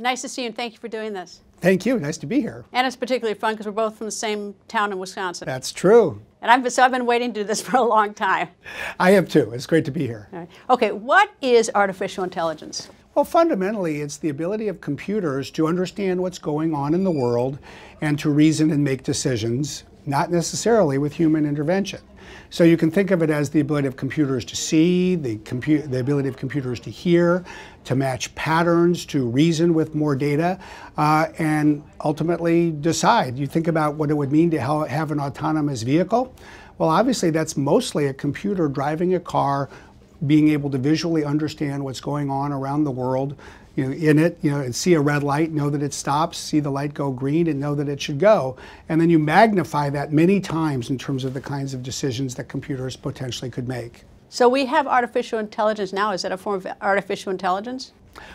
Nice to see you, and thank you for doing this. Thank you. Nice to be here. And it's particularly fun because we're both from the same town in Wisconsin. That's true. And I've been waiting to do this for a long time. I have too. It's great to be here. All right. Okay, what is artificial intelligence? Well, fundamentally, it's the ability of computers to understand what's going on in the world and to reason and make decisions, not necessarily with human intervention. So you can think of it as the ability of computers to see, the ability of computers to hear, to match patterns, to reason with more data, and ultimately decide. You think about what it would mean to have an autonomous vehicle. Well, obviously that's mostly a computer driving a car, being able to visually understand what's going on around the world, in it, and see a red light, know that it stops, see the light go green, and know that it should go. And then you magnify that many times in terms of the kinds of decisions that computers potentially could make. So we have artificial intelligence now. Is that a form of artificial intelligence?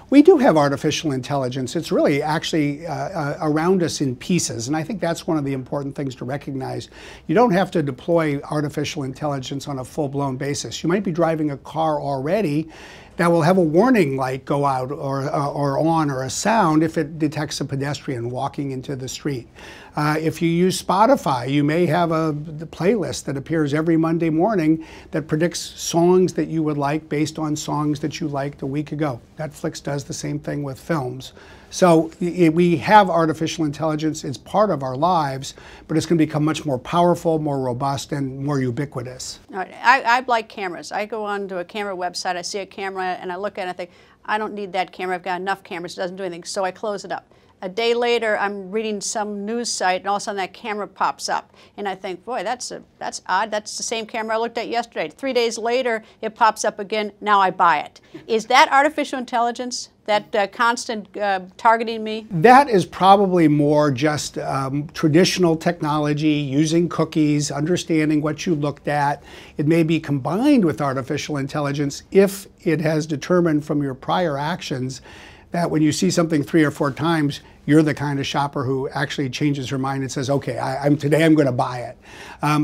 We do have artificial intelligence. It's really actually around us in pieces, and I think that's one of the important things to recognize. You don't have to deploy artificial intelligence on a full-blown basis. You might be driving a car already that will have a warning light go out or on, or a sound if it detects a pedestrian walking into the street. If you use Spotify, you may have the playlist that appears every Monday morning that predicts songs that you would like based on songs that you liked a week ago. Netflix does the same thing with films. So we have artificial intelligence. It's part of our lives, but it's going to become much more powerful, more robust, and more ubiquitous. All right. I like cameras. I go onto a camera website, I see a camera, and I look at it and I think, I don't need that camera. I've got enough cameras. It doesn't do anything, so I close it up. A day later, I'm reading some news site, and all of a sudden that camera pops up. And I think, boy, that's odd. That's the same camera I looked at yesterday. 3 days later, it pops up again. Now I buy it. Is that artificial intelligence, that constant targeting me? That is probably more just traditional technology, using cookies, understanding what you looked at. It may be combined with artificial intelligence if it has determined from your prior actions that when you see something 3 or 4 times, you're the kind of shopper who actually changes her mind and says, okay, today I'm going to buy it.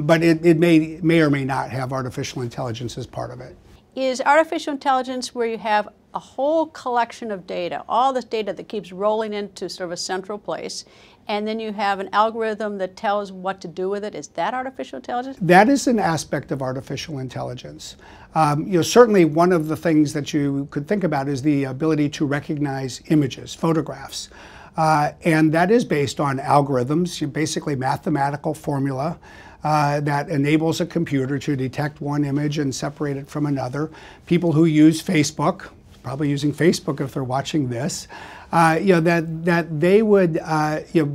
But it may or may not have artificial intelligence as part of it. Is artificial intelligence where you have a whole collection of data, all this data that keeps rolling into sort of a central place, and then you have an algorithm that tells what to do with it? Is that artificial intelligence? That is an aspect of artificial intelligence. Certainly one of the things that you could think about is the ability to recognize images, photographs. And that is based on algorithms, basically mathematical formula that enables a computer to detect one image and separate it from another. People who use Facebook, probably using Facebook if they're watching this, that they would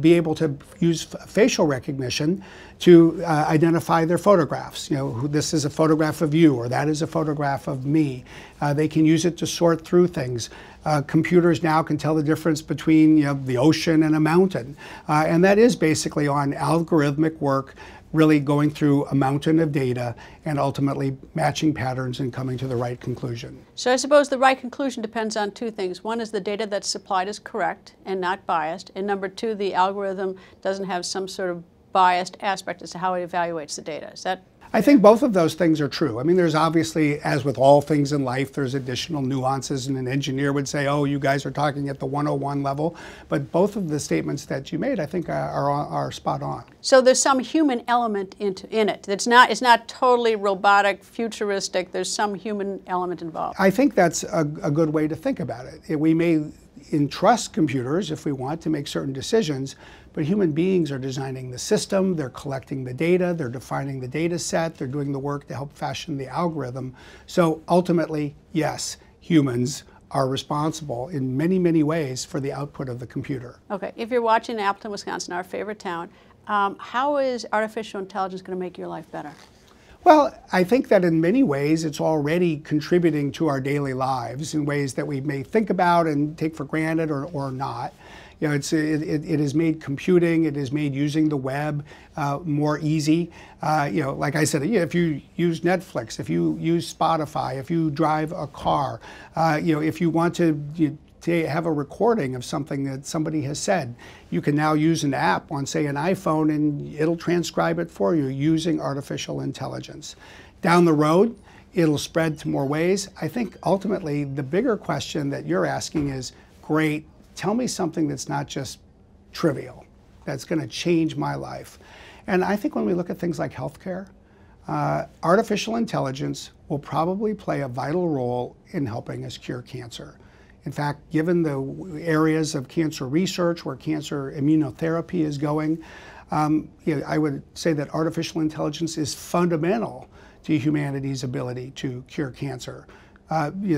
be able to use facial recognition to identify their photographs. This is a photograph of you, or that is a photograph of me. They can use it to sort through things. Computers now can tell the difference between the ocean and a mountain, and that is basically on algorithmic work, really going through a mountain of data and ultimately matching patterns and coming to the right conclusion. So I suppose the right conclusion depends on 2 things. One is the data that's supplied is correct and not biased. And number 2, the algorithm doesn't have some sort of biased aspect as to how it evaluates the data. Is that? I think both of those things are true. I mean, there's obviously, as with all things in life, there's additional nuances, and an engineer would say, oh, you guys are talking at the 101 level. But both of the statements that you made, I think, are spot on. So there's some human element in it. It's not totally robotic, futuristic. There's some human element involved. I think that's a good way to think about it. We may entrust computers, if we want, to make certain decisions, but human beings are designing the system, they're collecting the data, they're defining the data set, they're doing the work to help fashion the algorithm. So ultimately, yes, humans are responsible in many, many ways for the output of the computer. Okay, if you're watching Appleton, Wisconsin, our favorite town, how is artificial intelligence going to make your life better? Well, I think that in many ways it's already contributing to our daily lives in ways that we may think about and take for granted or not. It has made computing, it has made using the web more easy. Like I said, if you use Netflix, if you use Spotify, if you drive a car, if you want to have a recording of something that somebody has said, you can now use an app on, say, an iPhone, and it'll transcribe it for you using artificial intelligence. Down the road, it'll spread to more ways. I think ultimately the bigger question that you're asking is, great, tell me something that's not just trivial, that's going to change my life. And I think when we look at things like healthcare, artificial intelligence will probably play a vital role in helping us cure cancer. In fact, given the areas of cancer research where cancer immunotherapy is going, I would say that artificial intelligence is fundamental to humanity's ability to cure cancer.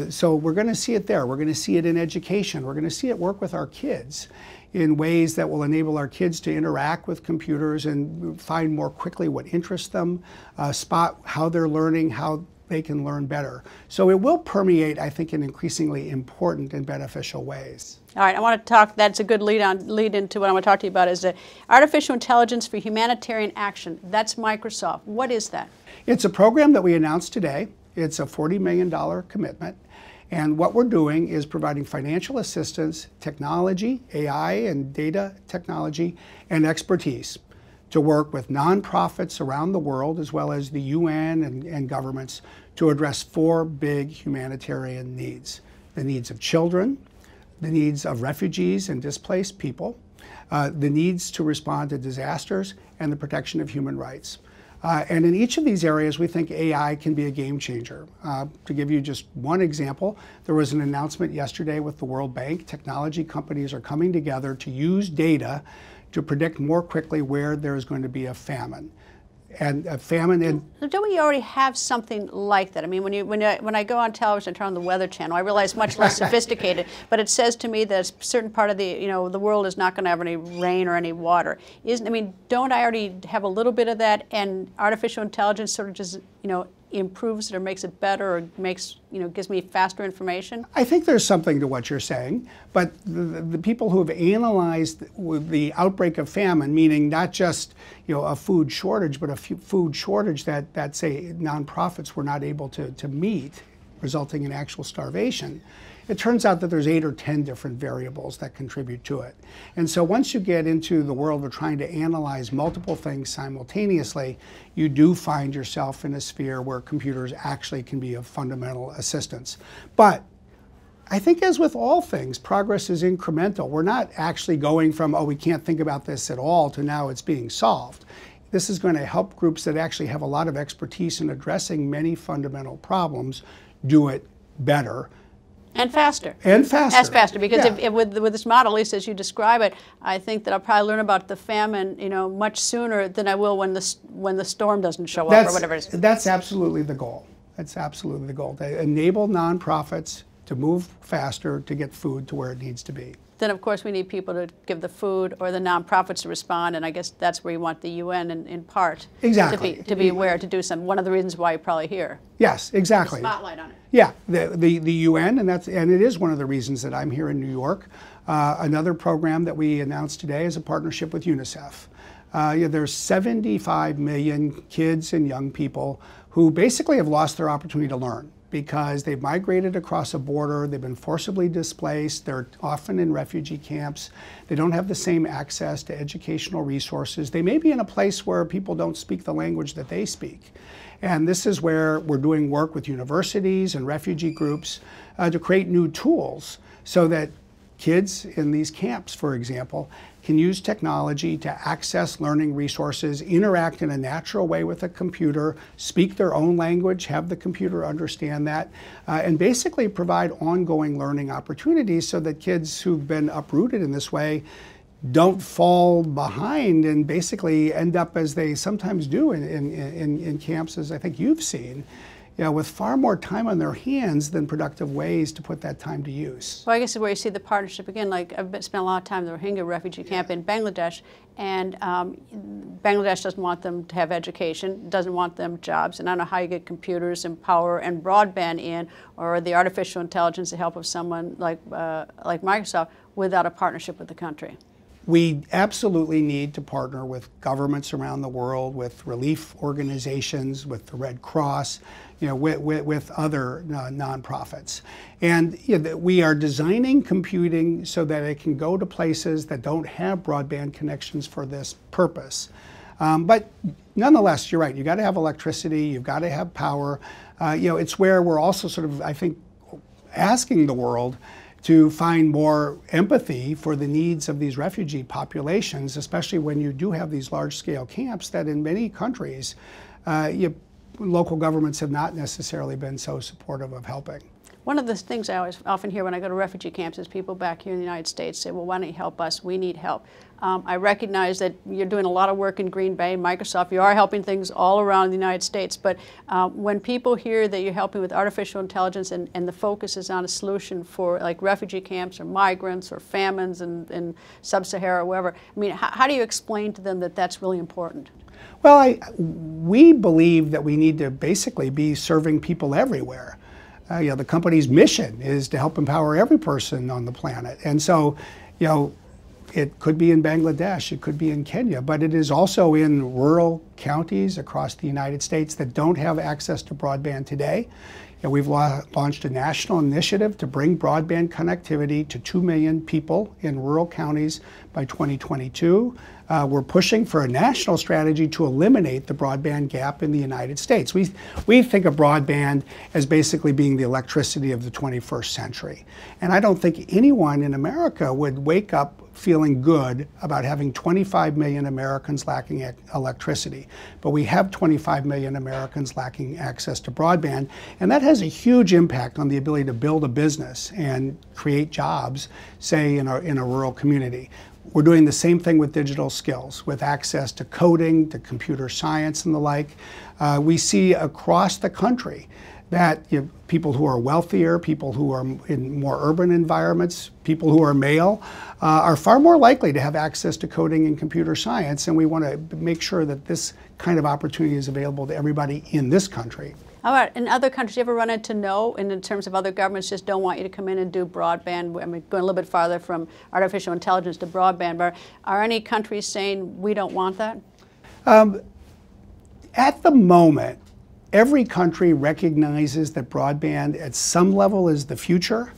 So we're going to see it there. We're going to see it in education. We're going to see it work with our kids in ways that will enable our kids to interact with computers and find more quickly what interests them, spot how they're learning, how they can learn better. So it will permeate, I think, in increasingly important and beneficial ways. All right, I want to talk, that's a good lead into what I want to talk to you about is the Artificial Intelligence for Humanitarian Action. That's Microsoft. What is that? It's a program that we announced today. It's a $40 million commitment. And what we're doing is providing financial assistance, technology, AI and data technology, and expertise to work with nonprofits around the world, as well as the UN and governments, to address 4 big humanitarian needs. The needs of children, the needs of refugees and displaced people, the needs to respond to disasters, and the protection of human rights. And in each of these areas, we think AI can be a game changer. To give you just one example, there was an announcement yesterday with the World Bank. Technology companies are coming together to use data to predict more quickly where there is going to be a famine. And a famine in... Don't we already have something like that? I mean, when I go on television, I turn on the Weather Channel, I realize much less sophisticated, but it says to me that a certain part of the world is not going to have any rain or any water. Don't I already have a little bit of that, and artificial intelligence sort of just, improves it or makes it better or makes, gives me faster information? I think there's something to what you're saying, but the people who have analyzed the outbreak of famine, meaning not just a food shortage, but a food shortage that say nonprofits were not able to meet, resulting in actual starvation, it turns out that there's 8 or 10 different variables that contribute to it. And so once you get into the world of trying to analyze multiple things simultaneously, you do find yourself in a sphere where computers actually can be of fundamental assistance. But I think as with all things, progress is incremental. We're not actually going from, oh, we can't think about this at all, to now it's being solved. This is going to help groups that actually have a lot of expertise in addressing many fundamental problems do it better. And faster. And faster. As faster, because yeah. if with this model, at least as you describe it, I think that I'll probably learn about the famine, much sooner than I will when the storm doesn't show up or whatever it is. That's absolutely the goal. That's absolutely the goal. To enable nonprofits to move faster to get food to where it needs to be. Then, of course, we need people to give the food or the nonprofits to respond, and I guess that's where you want the UN in part exactly. to be aware, to do something. One of the reasons why you're probably here. Yes, exactly. Spotlight on it. Yeah, the UN, and it is one of the reasons that I'm here in New York. Another program that we announced today is a partnership with UNICEF. There's 75 million kids and young people who basically have lost their opportunity to learn, because they've migrated across a border, they've been forcibly displaced, they're often in refugee camps, they don't have the same access to educational resources, they may be in a place where people don't speak the language that they speak. And this is where we're doing work with universities and refugee groups to create new tools so that kids in these camps, for example, can use technology to access learning resources, interact in a natural way with a computer, speak their own language, have the computer understand that, and basically provide ongoing learning opportunities so that kids who've been uprooted in this way don't fall behind and basically end up, as they sometimes do in camps, as I think you've seen, with far more time on their hands than productive ways to put that time to use. Well, I guess is where you see the partnership again. Like I've spent a lot of time at the Rohingya refugee camp in Bangladesh, and Bangladesh doesn't want them to have education, doesn't want them jobs, and I don't know how you get computers and power and broadband in, or the artificial intelligence to help of someone like Microsoft without a partnership with the country. We absolutely need to partner with governments around the world, with relief organizations, with the Red Cross, with other nonprofits. And we are designing computing so that it can go to places that don't have broadband connections for this purpose. But nonetheless, you're right, you've got to have electricity, you've got to have power. It's where we're also sort of, I think, asking the world, to find more empathy for the needs of these refugee populations, especially when you do have these large-scale camps that in many countries, local governments have not necessarily been so supportive of helping. One of the things I often hear when I go to refugee camps is people back here in the United States say, well, why don't you help us? We need help. I recognize that you're doing a lot of work in Green Bay, Microsoft. You are helping things all around the United States. But when people hear that you're helping with artificial intelligence and the focus is on a solution for like refugee camps or migrants or famines in sub-Sahara or wherever, I mean, how do you explain to them that that's really important? Well, we believe that we need to basically be serving people everywhere. The company's mission is to help empower every person on the planet. And so, it could be in Bangladesh, it could be in Kenya, but it is also in rural counties across the United States that don't have access to broadband today. We've launched a national initiative to bring broadband connectivity to 2 million people in rural counties by 2022. We're pushing for a national strategy to eliminate the broadband gap in the United States. We think of broadband as basically being the electricity of the 21st century. And I don't think anyone in America would wake up feeling good about having 25 million Americans lacking electricity. But we have 25 million Americans lacking access to broadband, and that has a huge impact on the ability to build a business and create jobs, say, in a rural community. We're doing the same thing with digital skills, with access to coding, to computer science and the like. We see across the country that people who are wealthier, people who are in more urban environments, people who are male, are far more likely to have access to coding and computer science, and we want to make sure that this kind of opportunity is available to everybody in this country. How about in other countries? You ever run into no, and in terms of other governments just don't want you to come in and do broadband? I mean, going a little bit farther from artificial intelligence to broadband, but are any countries saying we don't want that? At the moment, every country recognizes that broadband at some level is the future.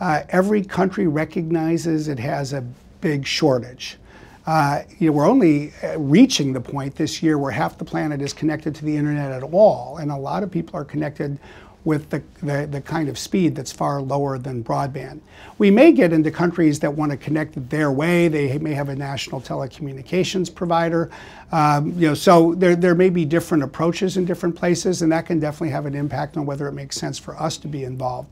Every country recognizes it has a big shortage. We're only reaching the point this year where half the planet is connected to the internet at all, and a lot of people are connected with the kind of speed that's far lower than broadband. We may get into countries that want to connect it their way. They may have a national telecommunications provider. So there may be different approaches in different places, and that can definitely have an impact on whether it makes sense for us to be involved.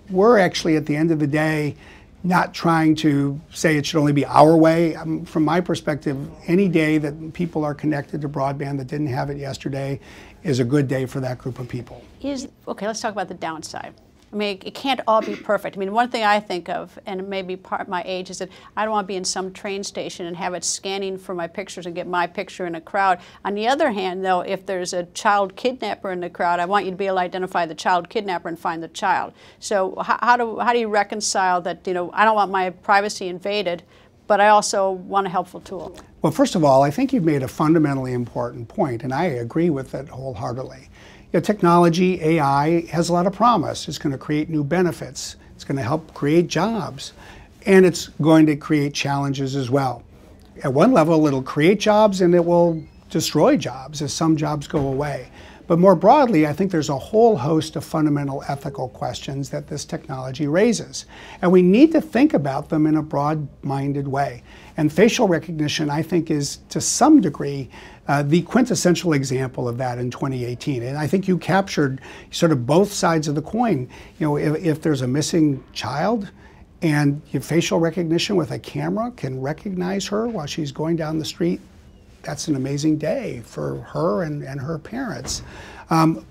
We're actually, at the end of the day, not trying to say it should only be our way. From my perspective, any day that people are connected to broadband that didn't have it yesterday is a good day for that group of people. Okay, let's talk about the downside. I mean, it can't all be perfect. I mean, one thing I think of, and maybe part of my age, is that I don't want to be in some train station and have it scanning for my pictures and get my picture in a crowd. On the other hand, though, if there's a child kidnapper in the crowd, I want you to be able to identify the child kidnapper and find the child. So how do you reconcile that, I don't want my privacy invaded, but I also want a helpful tool? Well, first of all, I think you've made a fundamentally important point, and I agree with it wholeheartedly. Technology, AI, has a lot of promise. It's going to create new benefits. It's going to help create jobs. And it's going to create challenges as well. At one level, it'll create jobs and it will destroy jobs as some jobs go away. But more broadly, I think there's a whole host of fundamental ethical questions that this technology raises. And we need to think about them in a broad-minded way. And facial recognition, I think, is to some degree the quintessential example of that in 2018. And I think you captured sort of both sides of the coin. If there's a missing child and your facial recognition with a camera can recognize her while she's going down the street, that's an amazing day for her and her parents.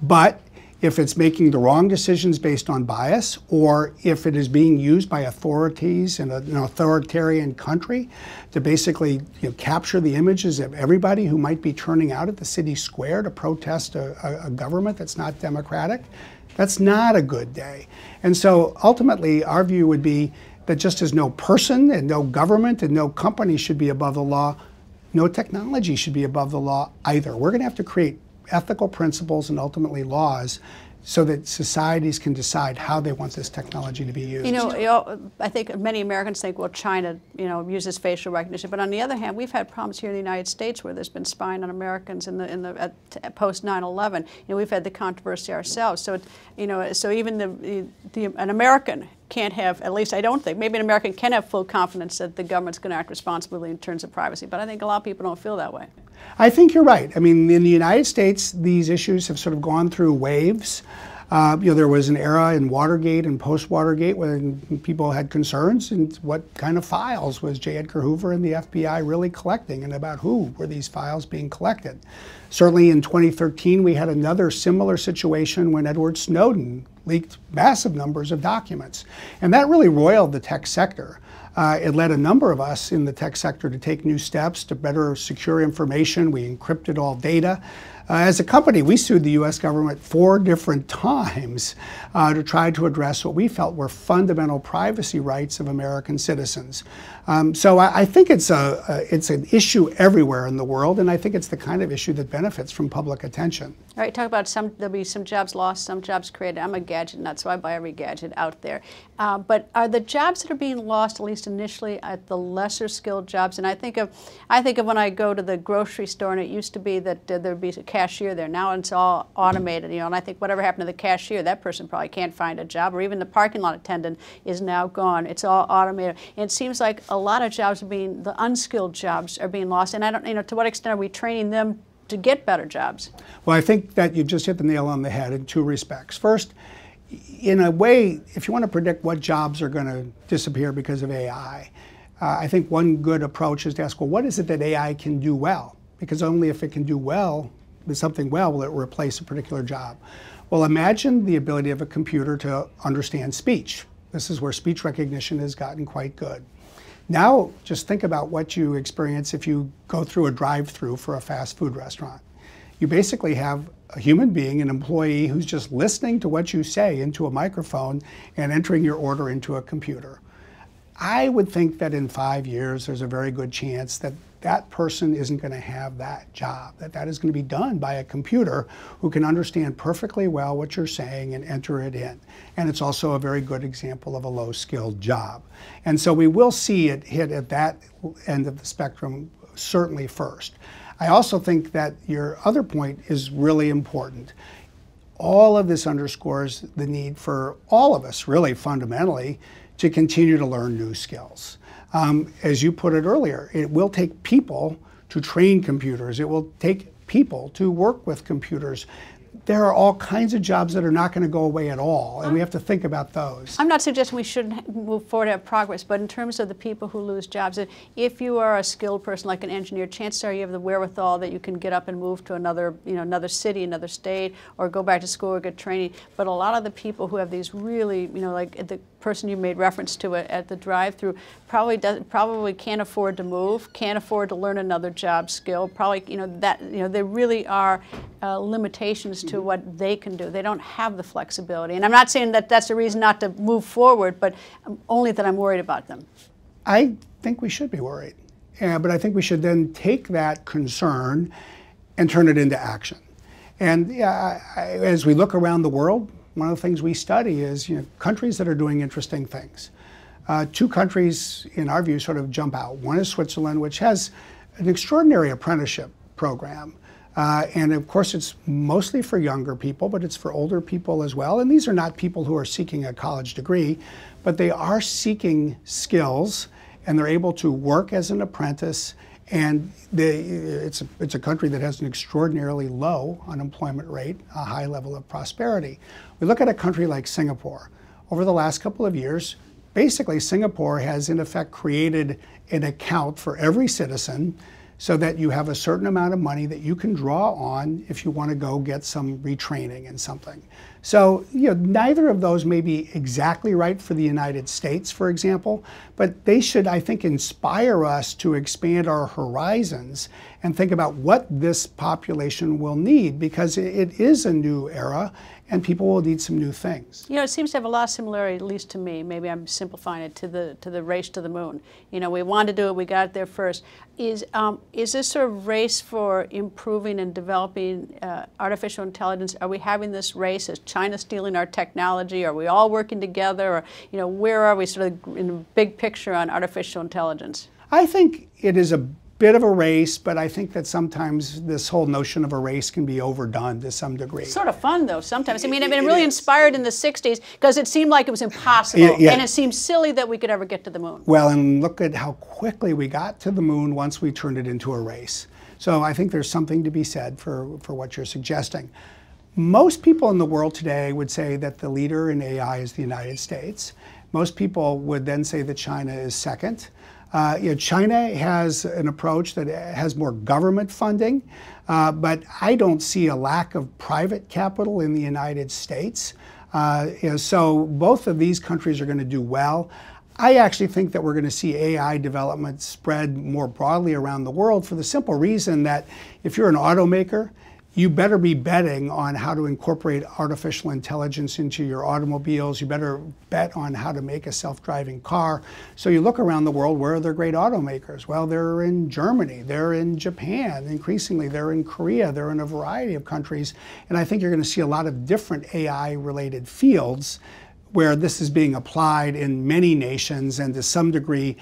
But if it's making the wrong decisions based on bias, or if it is being used by authorities in an authoritarian country to basically capture the images of everybody who might be turning out at the city square to protest a government that's not democratic, that's not a good day. And so ultimately, our view would be that just as no person and no government and no company should be above the law, no technology should be above the law either. We're going to have to create ethical principles and ultimately laws so that societies can decide how they want this technology to be used. I think many Americans think, well, China, uses facial recognition. But on the other hand, we've had problems here in the United States where there's been spying on Americans at post 9/11. We've had the controversy ourselves. So, so even an American can't have, at least I don't think, maybe an American can have full confidence that the government's going to act responsibly in terms of privacy, but I think a lot of people don't feel that way. I think you're right. I mean, in the United States, these issues have sort of gone through waves. There was an era in Watergate and post-Watergate when people had concerns and what kind of files was J. Edgar Hoover and the FBI really collecting, and about who were these files being collected. Certainly in 2013, we had another similar situation when Edward Snowden leaked massive numbers of documents. And that really roiled the tech sector. It led a number of us in the tech sector to take new steps to better secure information. We encrypted all data. As a company, we sued the U.S. government 4 different times to try to address what we felt were fundamental privacy rights of American citizens. So I think it's an issue everywhere in the world, and I think it's the kind of issue that benefits from public attention. All right, talk about there'll be some jobs lost, some jobs created. I'm a gadget nut, so I buy every gadget out there. But are the jobs that are being lost, at least initially, at the lesser skilled jobs? And I think of when I go to the grocery store, and it used to be that there'd be a cashier there. Now it's all automated, and I think whatever happened to the cashier, that person probably can't find a job, or even the parking lot attendant is now gone. It's all automated. And it seems like a lot of jobs the unskilled jobs are being lost. And I don't, to what extent are we training them to get better jobs? Well, I think that you just hit the nail on the head in 2 respects. First, in a way, if you want to predict what jobs are going to disappear because of AI, I think one good approach is to ask, well, what is it that AI can do well? Because only if it can do something well will it replace a particular job. Well, imagine the ability of a computer to understand speech. This is where speech recognition has gotten quite good. Now, just think about what you experience if you go through a drive-through for a fast food restaurant. You basically have a human being, an employee, who's just listening to what you say into a microphone and entering your order into a computer. I would think that in 5 years, there's a very good chance that that person isn't going to have that job, that is going to be done by a computer who can understand perfectly well what you're saying and enter it in. And it's also a very good example of a low-skilled job. And so we will see it hit at that end of the spectrum certainly first. I also think that your other point is really important. All of this underscores the need for all of us, really fundamentally, to continue to learn new skills. As you put it earlier, it will take people to train computers. It will take people to work with computers. There are all kinds of jobs that are not going to go away at all, and we have to think about those. I'm not suggesting we shouldn't move forward to have progress, but in terms of the people who lose jobs, if you are a skilled person like an engineer, chances are you have the wherewithal that you can get up and move to another, another city, another state, or go back to school or get training. But a lot of the people who have these really, like the person you made reference to at the drive-through, probably can't afford to move, can't afford to learn another job skill. Probably, there really are limitations to what they can do. They don't have the flexibility. And I'm not saying that that's a reason not to move forward, but only that I'm worried about them. I think we should be worried. But I think we should then take that concern and turn it into action. And as we look around the world, one of the things we study is countries that are doing interesting things. 2 countries, in our view, sort of jump out. One is Switzerland, which has an extraordinary apprenticeship program. And of course, it's mostly for younger people, but it's for older people as well. And these are not people who are seeking a college degree, but they are seeking skills, and they're able to work as an apprentice. And it's a country that has an extraordinarily low unemployment rate, a high level of prosperity. We look at a country like Singapore. Over the last couple of years, basically Singapore has in effect created an account for every citizen so that you have a certain amount of money that you can draw on if you want to go get some retraining in something. So, neither of those may be exactly right for the United States, for example, but they should, I think, inspire us to expand our horizons and think about what this population will need, because it is a new era and people will need some new things. It seems to have a lot of similarity, at least to me. Maybe I'm simplifying it to the race to the moon. We wanted to do it, we got it there first. Is this sort of race for improving and developing artificial intelligence? Are we having this race? Is China stealing our technology? Are we all working together? Or where are we sort of in the big picture on artificial intelligence? I think it is a bit of a race, but I think that sometimes this whole notion of a race can be overdone to some degree. It's sort of fun, though, sometimes. I mean, I've been really inspired in the 60s because it seemed like it was impossible. And it seemed silly that we could ever get to the moon. Well, and look at how quickly we got to the moon once we turned it into a race. So I think there's something to be said for what you're suggesting. Most people in the world today would say that the leader in AI is the United States. Most people would then say that China is second. China has an approach that has more government funding, but I don't see a lack of private capital in the United States. So both of these countries are going to do well. I actually think that we're going to see AI development spread more broadly around the world for the simple reason that if you're an automaker, you better be betting on how to incorporate artificial intelligence into your automobiles. You better bet on how to make a self-driving car. So you look around the world, where are there great automakers? Well, they're in Germany, they're in Japan, increasingly they're in Korea, they're in a variety of countries. And I think you're going to see a lot of different AI-related fields where this is being applied in many nations, and to some degree,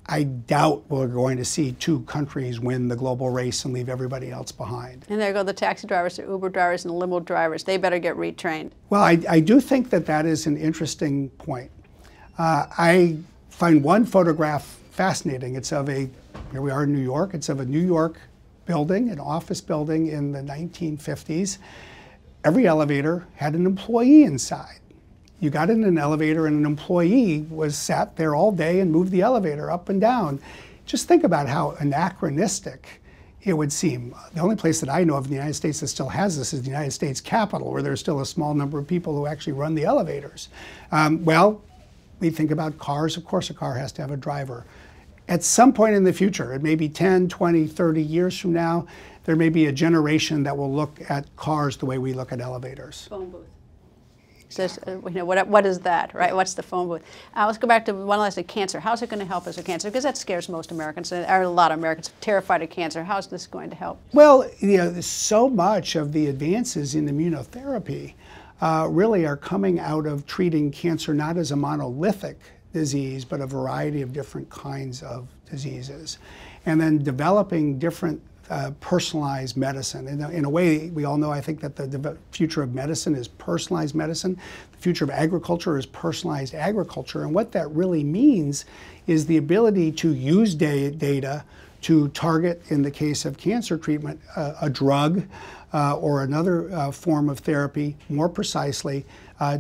I doubt we're going to see two countries win the global race and leave everybody else behind. And there go the taxi drivers, the Uber drivers, and the limo drivers. They better get retrained. Well, I do think that that is an interesting point. I find one photograph fascinating. It's of here we are in New York, it's of a New York building, an office building in the 1950s. Every elevator had an employee inside. You got in an elevator and an employee was sat there all day and moved the elevator up and down. Just think about how anachronistic it would seem. The only place that I know of in the United States that still has this is the United States Capitol, where there's still a small number of people who actually run the elevators. Well, we think about cars. Of course, a car has to have a driver. At some point in the future, it may be 10, 20, 30 years from now, there may be a generation that will look at cars the way we look at elevators. Phone booth. Says, what is that, right? What's the phone booth? Let's go back to one last thing, cancer. How's it going to help us with cancer? Because that scares most Americans. There are a lot of Americans terrified of cancer. How's this going to help? Well, so much of the advances in immunotherapy really are coming out of treating cancer not as a monolithic disease, but a variety of different kinds of diseases. And then developing different personalized medicine. In a way, we all know, I think, that the future of medicine is personalized medicine. The future of agriculture is personalized agriculture. And what that really means is the ability to use data to target, in the case of cancer treatment, a drug or another form of therapy more precisely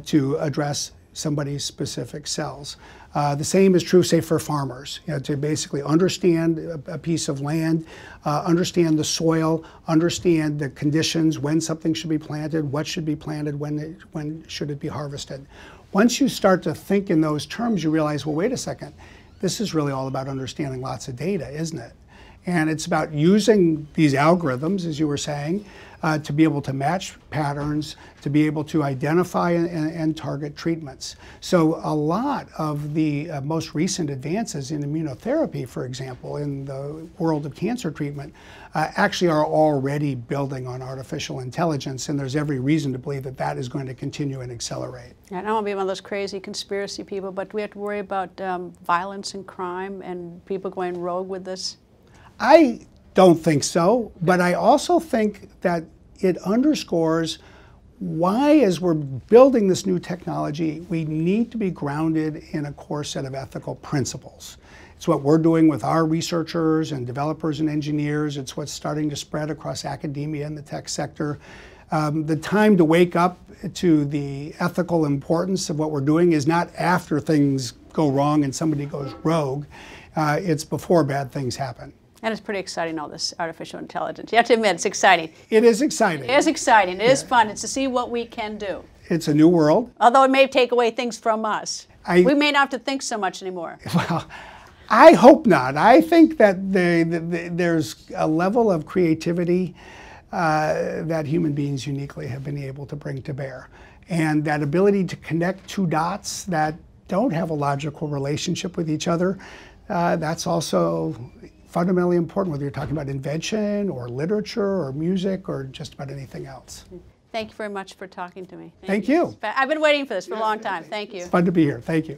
to address somebody's specific cells. The same is true, say, for farmers, to basically understand a piece of land, understand the soil, understand the conditions, when something should be planted, what should be planted, when should it be harvested. Once you start to think in those terms, you realize, well, wait a second, this is really all about understanding lots of data, isn't it? And it's about using these algorithms, as you were saying, to be able to match patterns, to be able to identify and target treatments. So a lot of the most recent advances in immunotherapy, for example, in the world of cancer treatment, actually are already building on artificial intelligence, and there's every reason to believe that that is going to continue and accelerate. I don't want to be one of those crazy conspiracy people, but do we have to worry about violence and crime and people going rogue with this? I don't think so, but I also think that it underscores why, as we're building this new technology, we need to be grounded in a core set of ethical principles. It's what we're doing with our researchers and developers and engineers. It's what's starting to spread across academia and the tech sector. The time to wake up to the ethical importance of what we're doing is not after things go wrong and somebody goes rogue. It's before bad things happen. And it's pretty exciting, all this artificial intelligence. You have to admit, it's exciting. It is exciting. It is exciting. It is fun. It's to see what we can do. It's a new world. Although it may take away things from us. We may not have to think so much anymore. Well, I hope not. I think that there's a level of creativity that human beings uniquely have been able to bring to bear. And that ability to connect two dots that don't have a logical relationship with each other, that's also fundamentally important, whether you're talking about invention or literature or music or just about anything else. Thank you very much for talking to me. Thank you. I've been waiting for this for a long time. Thank you. It's fun to be here. Thank you.